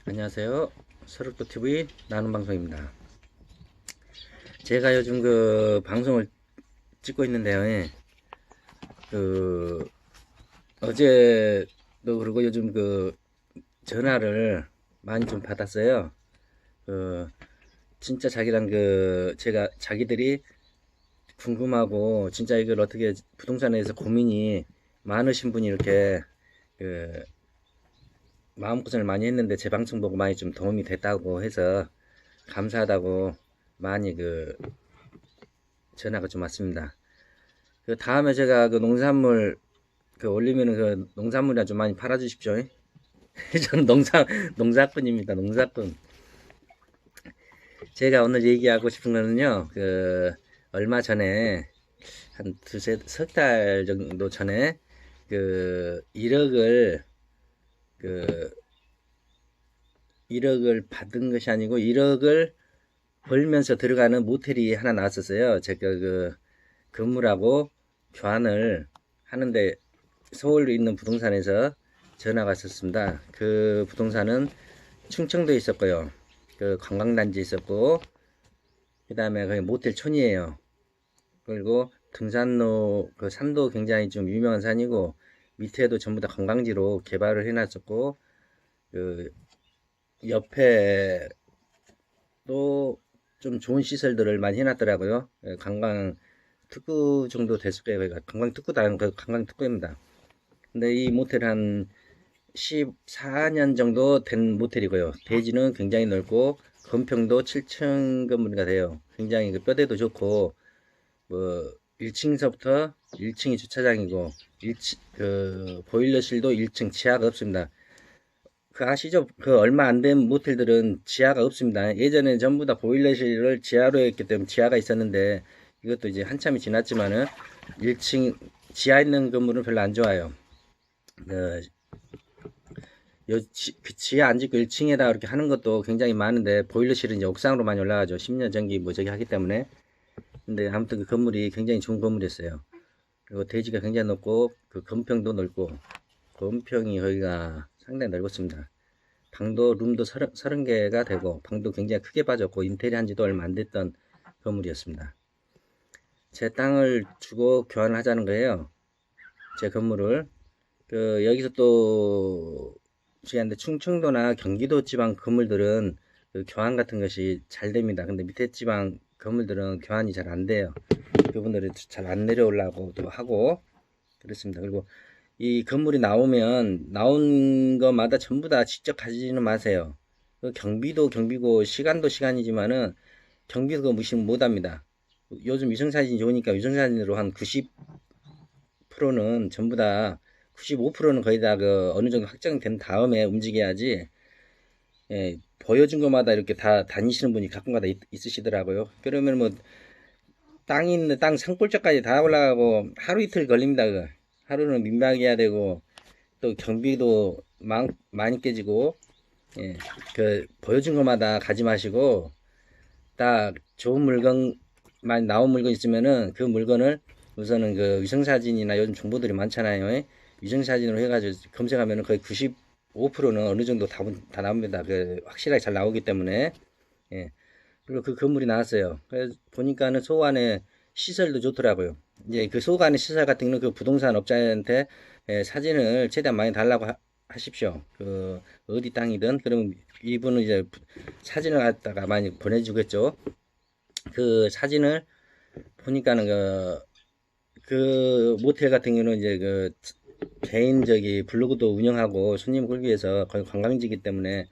안녕하세요. 서울도TV 나눔방송입니다. 제가 요즘 그 방송을 찍고 있는데요. 그 어제도 그러고 요즘 그 전화를 많이 좀 받았어요. 그 진짜 자기랑 그 제가 자기들이 궁금하고 진짜 이걸 어떻게 부동산에 대해서 고민이 많으신 분이 이렇게 그 마음고생을 많이 했는데 제 방송 보고 많이 좀 도움이 됐다고 해서 감사하다고 많이 전화가 좀 왔습니다. 그 다음에 제가 그 농산물 올리면은 그 농산물이나 좀 많이 팔아 주십시오. 저는 농사꾼입니다. 농사꾼. 제가 오늘 얘기하고 싶은 거는요. 얼마 전에 한 석 달 정도 전에 1억을 그 1억을 받은 것이 아니고 1억을 벌면서 들어가는 모텔이 하나 나왔었어요. 제가 건물하고 교환을 하는데 서울에 있는 부동산에서 전화가 왔었습니다. 그 부동산은 충청도에 있었고요. 그 관광단지에 있었고, 그 다음에 거기 모텔촌이에요. 그리고 등산로, 그 산도 굉장히 좀 유명한 산이고, 밑에도 전부 다 관광지로 개발을 해놨었고, 그 옆에 또 좀 좋은 시설들을 많이 해놨더라고요. 관광 특구 정도 됐을 거예요. 그러니까 관광 특구도 아니고 관광 특구입니다. 근데 이 모텔 한 14년 정도 된 모텔이고요. 대지는 굉장히 넓고 건평도 7층 건물이 돼요. 굉장히 그 뼈대도 좋고 뭐 1층서부터 1층이 주차장이고 1층 그 보일러실도 1층 지하가 없습니다. 그 아시죠? 그 얼마 안 된 모텔들은 지하가 없습니다. 예전에 전부 다 보일러실을 지하로 했기 때문에 지하가 있었는데 이것도 이제 한참이 지났지만은 1층 지하 있는 건물은 별로 안 좋아요. 그 지하 안 짓고 1층에다 이렇게 하는 것도 굉장히 많은데 보일러실은 이제 옥상으로 많이 올라가죠. 10년 전기 뭐 저기 하기 때문에. 근데 아무튼 그 건물이 굉장히 좋은 건물이었어요. 그리고 대지가 굉장히 높고 그 건평도 넓고 건평이 거기가 상당히 넓었습니다. 방도 룸도 30개가 되고 방도 굉장히 크게 빠졌고 인테리어 한 지도 얼마 안 됐던 건물이었습니다. 제 땅을 주고 교환을 하자는 거예요. 제 건물을. 여기서 또 시간인데 충청도나 경기도 지방 건물들은 교환 같은 것이 잘 됩니다. 근데 밑에 지방 건물들은 교환이 잘 안 돼요. 그분들이 잘 안 내려오려고 또 하고 그렇습니다. 그리고 이 건물이 나온 것마다 전부 다 직접 가지는 마세요. 경비도 경비고 시간도 시간이지만은 경비도 무시 못합니다. 요즘 위성사진이 좋으니까 위성사진으로 한 90%는 전부 다 95%는 거의 다 어느 정도 확정된 다음에 움직여야지. 예, 보여준 것마다 이렇게 다 다니시는 분이 가끔가다 있으시더라고요. 그러면 뭐 땅이 있는 땅 산골짜까지 다 올라가고 하루 이틀 걸립니다. 하루는 민박해야 되고 또 경비도 많이 깨지고. 예, 보여준 것마다 가지 마시고 딱 좋은 물건만 나온 물건 있으면은 그 물건을 우선은 위성사진이나 요즘 정보들이 많잖아요. 예? 위성사진으로 해가지고 검색하면은 거의 95%는 어느 정도 다 나옵니다. 확실하게 잘 나오기 때문에. 예. 그리고 그 건물이 나왔어요. 그래서 보니까는 소관의 시설도 좋더라고요. 이제 그 소관의 시설 같은 경우는 그 부동산 업자한테 사진을 최대한 많이 달라고 하십시오. 어디 땅이든. 그러면 이분은 이제 사진을 갖다가 많이 보내주겠죠. 그 사진을 보니까는 그 모텔 같은 경우는 이제 개인적이 블로그도 운영하고 손님 끌기 위해서 거의 관광지이기 때문에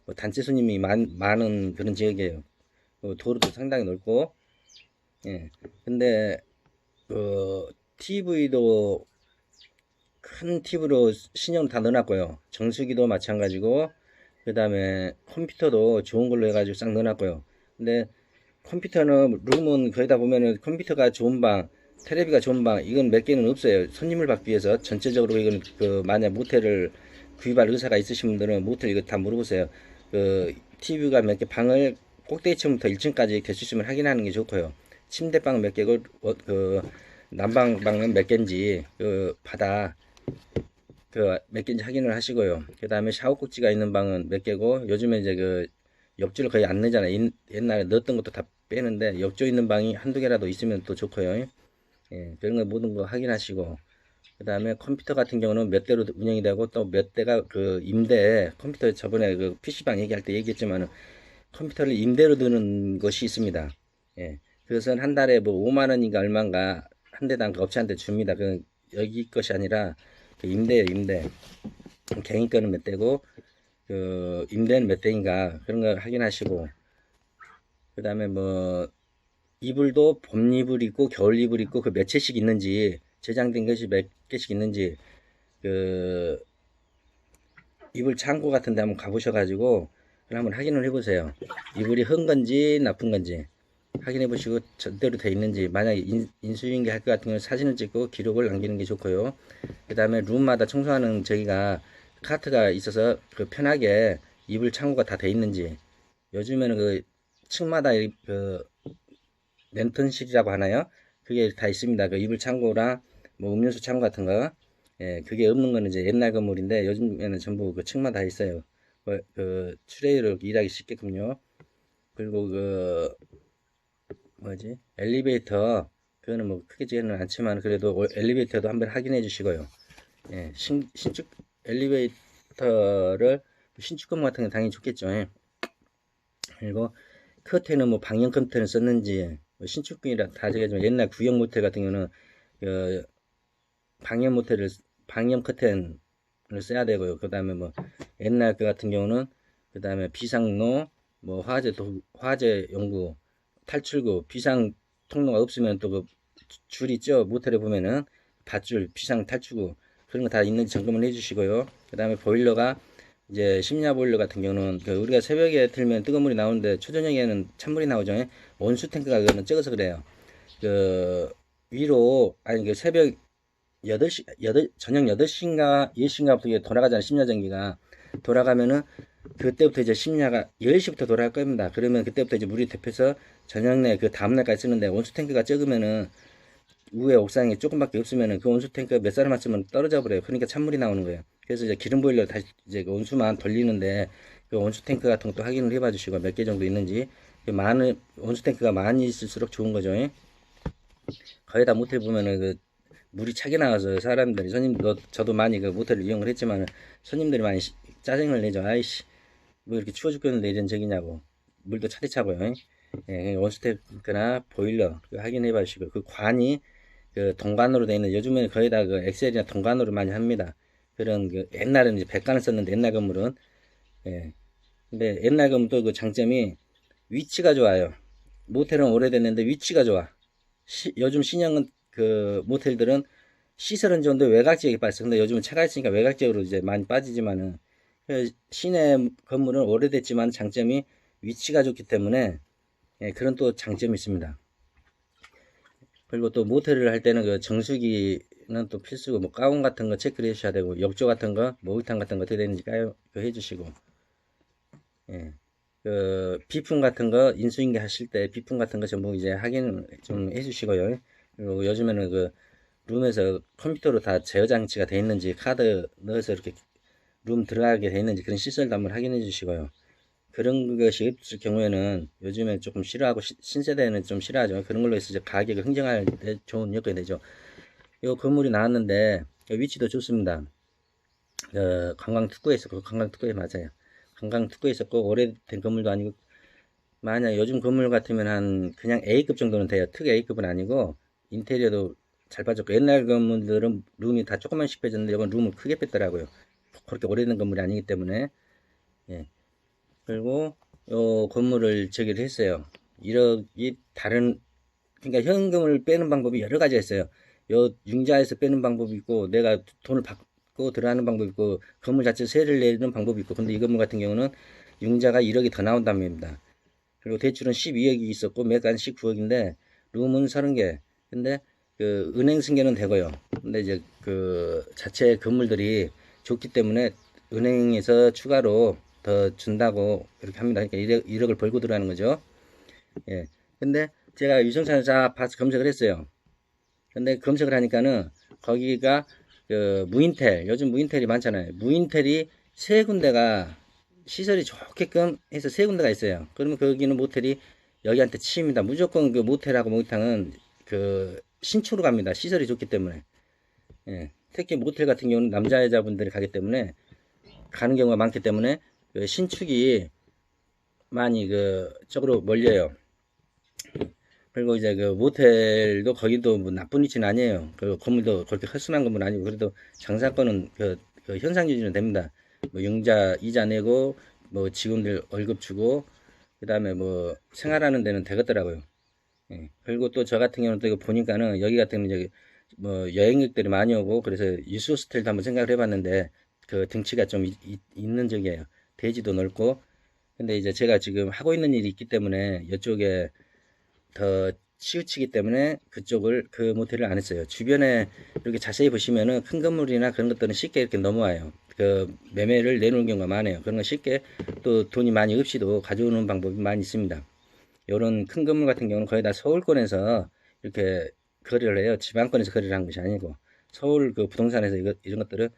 뭐 단체 손님이 많은 그런 지역이에요. 도로도 상당히 넓고. 예. 근데 TV도 큰 TV로 신형 다 넣어놨고요. 정수기도 마찬가지고 그 다음에 컴퓨터도 좋은 걸로 해가지고 싹 넣어놨고요. 근데 컴퓨터는 룸은 거기다 보면은 컴퓨터가 좋은 방, 테레비가 좋은 방 이건 몇 개는 없어요. 손님을 받기 위해서 전체적으로 이건 만약 모텔을 구입할 의사가 있으신 분들은 모텔 이거 다 물어보세요. TV가 몇 개 방을 꼭대기층부터 1층까지 될 수 있으면 확인하는 게 좋고요. 침대방 몇 개고 난방방은 몇 개인지 받아 그 몇 개인지 확인을 하시고요. 그 다음에 샤워 꼭지가 있는 방은 몇 개고, 요즘에 이제 그 옆줄을 거의 안 넣잖아요. 옛날에 넣었던 것도 다 빼는데 옆줄 있는 방이 한두 개라도 있으면 또 좋고요. 예, 그런 거 모든 거 확인하시고, 그 다음에 컴퓨터 같은 경우는 몇 대로 운영이 되고 또 몇 대가 그 임대, 컴퓨터 저번에 그 PC방 얘기할 때 얘기했지만은 컴퓨터를 임대로 드는 것이 있습니다. 예, 그것은 한 달에 뭐 5만 원인가 얼마인가 한 대당 그 업체한테 줍니다. 그 여기 것이 아니라 그 임대예요, 임대. 개인 거는 몇 대고 그 임대는 몇 대인가 그런 거 확인하시고, 그 다음에 뭐 이불도 봄 이불 있고 겨울 이불 있고 그 몇 채씩 있는지, 제장된 것이 몇 개씩 있는지, 그 이불 창고 같은 데 한번 가보셔가지고 한번 확인을 해보세요. 이불이 흔 건지 나쁜 건지 확인해 보시고 제대로 돼 있는지, 만약에 인수인계 할 것 같은 경우는 사진을 찍고 기록을 남기는 게 좋고요. 그 다음에 룸마다 청소하는 저희가 카트가 있어서 그 편하게 이불 창고가 다 돼 있는지, 요즘에는 그 층마다 그 랜턴실이라고 하나요? 그게 다 있습니다. 그 이불 창고랑 뭐 음료수 창고 같은 거. 예, 그게 없는 거는 이제 옛날 건물인데 요즘에는 전부 그 층마다 있어요. 그 트레이로 일하기 쉽게끔요. 그리고 그 뭐지? 엘리베이터, 그거는 뭐 크게 지는 않지만 그래도 엘리베이터도 한번 확인해 주시고요. 예, 신축 엘리베이터를 신축 건물 같은 건 당연히 좋겠죠. 예. 그리고 커튼은 뭐 방열 커튼을 썼는지, 뭐 신축이라 다 저기지만 옛날 구형 모텔 같은 경우는 그 방열 모텔을 방열 커튼을 써야 되고요. 그 다음에 뭐 옛날 그 같은 경우는 그 다음에 비상로, 뭐 화재 연구, 탈출구, 비상 통로가 없으면 또 그 줄 있죠. 모텔에 보면은 밧줄, 비상 탈출구 그런 거 다 있는지 점검을 해주시고요. 그 다음에 보일러가 이제 심야 보일러 같은 경우는 그 우리가 새벽에 틀면 뜨거운 물이 나오는데 초저녁에는 찬물이 나오죠. 온수 탱크가 그거는 적어서 그래요. 그 위로 아니 그 새벽 8시, 저녁 8시인가 10시인가부터 돌아가잖아요. 심야 전기가 돌아가면은 그때부터 이제 심야가 10시부터 돌아갈 겁니다. 그러면 그때부터 이제 물이 대표서 저녁 내 그 다음날까지 쓰는데, 온수 탱크가 적으면은 위에 옥상에 조금밖에 없으면은 그 온수 탱크 몇 사람만 쓰면 떨어져 버려요. 그러니까 찬물이 나오는 거예요. 그래서 이제 기름 보일러 다시 이제 그 온수만 돌리는데 그 온수 탱크 같은 것도 확인을 해봐 주시고 몇 개 정도 있는지. 많은 온수 탱크가 많이 있을수록 좋은 거죠. 거의 다 모텔 보면은 그 물이 차게 나와서 사람들이, 손님도 저도 많이 그 모텔을 이용을 했지만 손님들이 많이 짜증을 내죠. 아이씨 뭐 이렇게 추워 죽겠는데 이런 적이냐고. 물도 차디 차고요. 예, 원스테이크나 보일러 확인해 봐주시고, 그 관이 그 동관으로 되어 있는, 요즘에는 거의 다 그 엑셀이나 동관으로 많이 합니다. 그런 그 옛날에는 이제 백관을 썼는데 옛날 건물은. 예. 근데 옛날 건물도 그 장점이 위치가 좋아요. 모텔은 오래됐는데 위치가 좋아. 요즘 신형 그 모텔들은 시설은 좋은데 외곽 지역에 빠졌어. 근데 요즘은 차가 있으니까 외곽 지역으로 이제 많이 빠지지만은 그 시내 건물은 오래됐지만 장점이 위치가 좋기 때문에, 예, 그런 또 장점이 있습니다. 그리고 또 모텔을 할 때는 그 정수기는 또 필수고, 뭐 가운 같은 거 체크를 해주셔야 되고, 욕조 같은 거, 목욕탕 같은 거 어떻게 되는지 해주시고, 예. 그 비품 같은 거 인수인계 하실 때 비품 같은 거 전부 이제 확인 좀 해주시고요. 그리고 요즘에는 그 룸에서 컴퓨터로 다 제어 장치가 돼 있는지, 카드 넣어서 이렇게 룸 들어가게 돼 있는지 그런 시설도 한번 확인해 주시고요. 그런 것이 없을 경우에는 요즘에 조금 싫어하고 신세대는 좀 싫어하죠. 그런 걸로 해서 이제 가격을 흥정할 때 좋은 여건이 되죠. 이 건물이 나왔는데 위치도 좋습니다. 관광특구에 있었고, 관광특구에 맞아요. 관광특구에 있었고 오래된 건물도 아니고, 만약 요즘 건물 같으면 한 그냥 A급 정도는 돼요. 특 A급은 아니고 인테리어도 잘 빠졌고, 옛날 건물들은 룸이 다 조금만씩 빼졌는데 이건 룸을 크게 뺐더라고요. 그렇게 오래된 건물이 아니기 때문에. 예. 그리고 요 건물을 저기를 했어요. 1억이 다른, 그러니까 현금을 빼는 방법이 여러 가지가 있어요. 요 융자에서 빼는 방법이 있고, 내가 돈을 받고 들어가는 방법이 있고, 건물 자체 세를 내는 방법이 있고. 근데 이 건물 같은 경우는 융자가 1억이 더 나온답니다. 그리고 대출은 12억이 있었고 매간 19억인데 룸은 30개. 근데 그 은행 승계는 되고요. 근데 이제 그 자체 건물들이 좋기 때문에 은행에서 추가로 더 준다고 이렇게 합니다. 그러니까 1억을 벌고 들어가는 거죠. 예. 근데 제가 유성차를 쫙 봐서 검색을 했어요. 근데 검색을 하니까는 거기가 그 무인텔, 요즘 무인텔이 많잖아요. 무인텔이 세 군데가 시설이 좋게끔 해서 세 군데가 있어요. 그러면 거기는 모텔이 여기한테 치입니다. 무조건 그 모텔하고 목욕탕은 그 신축으로 갑니다. 시설이 좋기 때문에. 예. 특히 모텔 같은 경우는 남자 여자분들이 가기 때문에 가는 경우가 많기 때문에 그 신축이 많이 그 쪽으로 몰려요. 그리고 이제 그 모텔도 거기도 뭐 나쁜 위치는 아니에요. 그 건물도 그렇게 허술한 건물은 아니고 그래도 장사건은 그 현상 유지는 됩니다. 뭐 융자 이자 내고 뭐 직원들 월급 주고 그다음에 뭐 생활하는 데는 되겠더라고요. 예. 그리고 또 저 같은 경우는 또 이거 보니까는 여기 같은 경우는 이제 뭐 여행객들이 많이 오고 그래서 유스 호스텔도 한번 생각을 해봤는데 그 등치가 좀 있는 적이에요. 대지도 넓고 근데 이제 제가 지금 하고 있는 일이 있기 때문에 이쪽에 더 치우치기 때문에 그쪽을 그 모텔을 안 했어요. 주변에 이렇게 자세히 보시면은 큰 건물이나 그런 것들은 쉽게 이렇게 넘어와요. 그 매매를 내놓은 경우가 많아요. 그런 거 쉽게 또 돈이 많이 없이도 가져오는 방법이 많이 있습니다. 이런 큰 건물 같은 경우는 거의 다 서울권에서 이렇게 거래를 해요. 지방권에서 거래를 한 것이 아니고 서울 그 부동산에서 이런 것들은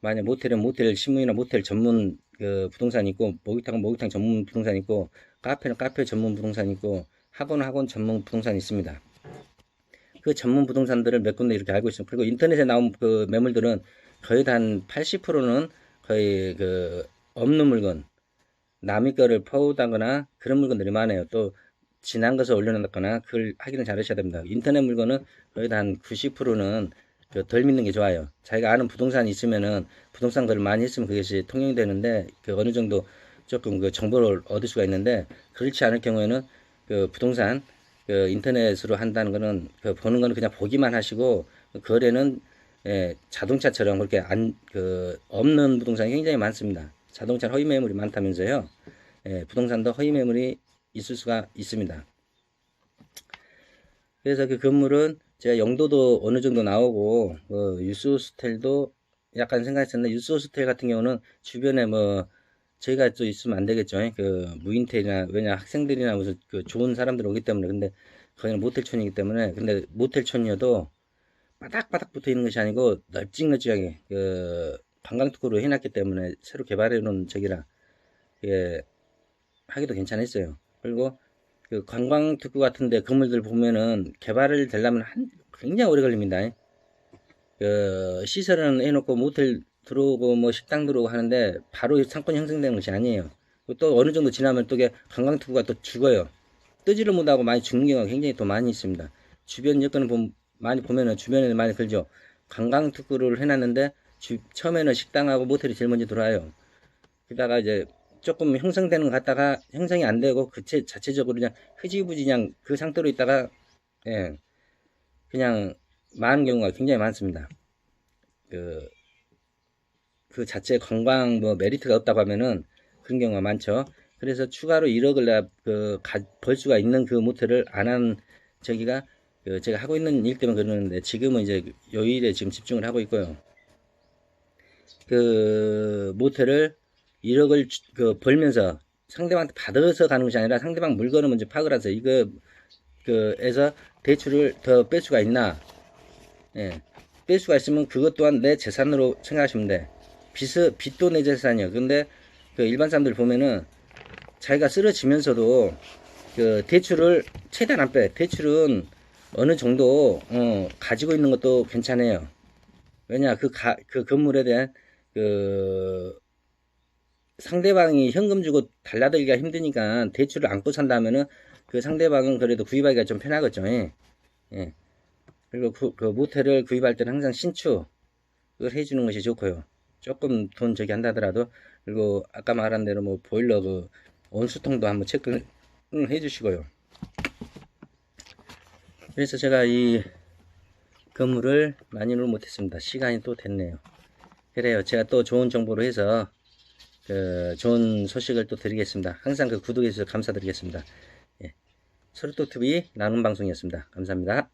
만약 모텔은 모텔 신문이나 모텔 전문 그 부동산이 있고 목욕탕은 목욕탕 전문 부동산이 있고 카페는 카페 전문 부동산이 있고 학원은 학원 전문 부동산이 있습니다. 그 전문 부동산들을 몇 군데 이렇게 알고 있습니다. 그리고 인터넷에 나온 그 매물들은 거의 한 80%는 거의 그 없는 물건, 남의 거를 퍼오다거나 그런 물건들이 많아요. 또 지난 것을 올려놨거나 그걸 확인을 잘 하셔야 됩니다. 인터넷 물건은 거의 한 90%는 덜 믿는 게 좋아요. 자기가 아는 부동산이 있으면은 부동산 거를 많이 했으면 그것이 통용이 되는데 그 어느 정도 조금 그 정보를 얻을 수가 있는데 그렇지 않을 경우에는 그 부동산 그 인터넷으로 한다는 거는 그 보는 거는 그냥 보기만 하시고 그 거래는 자동차처럼 그렇게 없는 부동산이 굉장히 많습니다. 자동차 허위 매물이 많다면서요. 부동산도 허위 매물이 있을 수가 있습니다. 그래서 그 건물은 제가 용도도 어느 정도 나오고 유스호스텔도 약간 생각했었는데 유스호스텔 같은 경우는 주변에 뭐 저희가 또 있으면 안 되겠죠. 그 무인텔이나 왜냐 학생들이나 무슨 그 좋은 사람들 오기 때문에 근데 거기는 모텔촌이기 때문에 근데 모텔촌이어도 바닥바닥 붙어 있는 것이 아니고 널찍널찍하게 그 관광특구로 해놨기 때문에 새로 개발해 놓은 적이라 예, 하기도 괜찮았어요. 그리고 그 관광특구 같은데 건물들 보면은 개발을 되려면 굉장히 오래 걸립니다. 그 시설은 해놓고 모텔 들어오고 뭐 식당 들어오고 하는데 바로 상권이 형성되는 것이 아니에요. 또 어느 정도 지나면 또 관광특구가 또 죽어요. 뜨지를 못하고 많이 죽는 경우가 굉장히 더 많이 있습니다. 주변 여건을 많이 보면은 주변에 많이 걸죠. 관광특구를 해놨는데 처음에는 식당하고 모텔이 제일 먼저 들어와요. 그러다가 이제 조금 형성되는 것 같다가 형성이 안 되고 그 자체적으로 그냥 흐지부지 그냥 그 상태로 있다가 예, 그냥 많은 경우가 굉장히 많습니다. 그, 그 자체 관광 뭐 메리트가 없다고 하면은 그런 경우가 많죠. 그래서 추가로 1억을 벌 수가 있는 그 모텔을 안 한 저기가 제가 하고 있는 일 때문에 그러는데 지금은 이제 요 일에 지금 집중을 하고 있고요. 그 모텔을 1억을 벌면서 상대방한테 받아서 가는 것이 아니라 상대방 물건을 먼저 파악을 해서 이거 그에서 대출을 더 뺄 수가 있나 예. 뺄 수가 있으면 그것 또한 내 재산으로 생각하시면 돼. 빚도 내 재산이야. 근데 그 일반 사람들 보면은 자기가 쓰러지면서도 그 대출을 최대한 안 빼. 대출은 어느 정도 가지고 있는 것도 괜찮아요. 왜냐 그 건물에 대한 그 상대방이 현금 주고 달라들기가 힘드니까 대출을 안고 산다면은 그 상대방은 그래도 구입하기가 좀 편하겠죠. 예. 예. 그리고 그 모텔을 구입할 때는 항상 신축을 해주는 것이 좋고요. 조금 돈 저기 한다더라도 그리고 아까 말한 대로 뭐 보일러 그 온수통도 한번 체크를 해주시고요. 그래서 제가 이 건물을 많이는 못했습니다. 시간이 또 됐네요. 그래요. 제가 또 좋은 정보로 해서 좋은 소식을 또 드리겠습니다. 항상 그 구독해 주셔서 감사드리겠습니다. 예. 서로토TV 나눔 방송이었습니다. 감사합니다.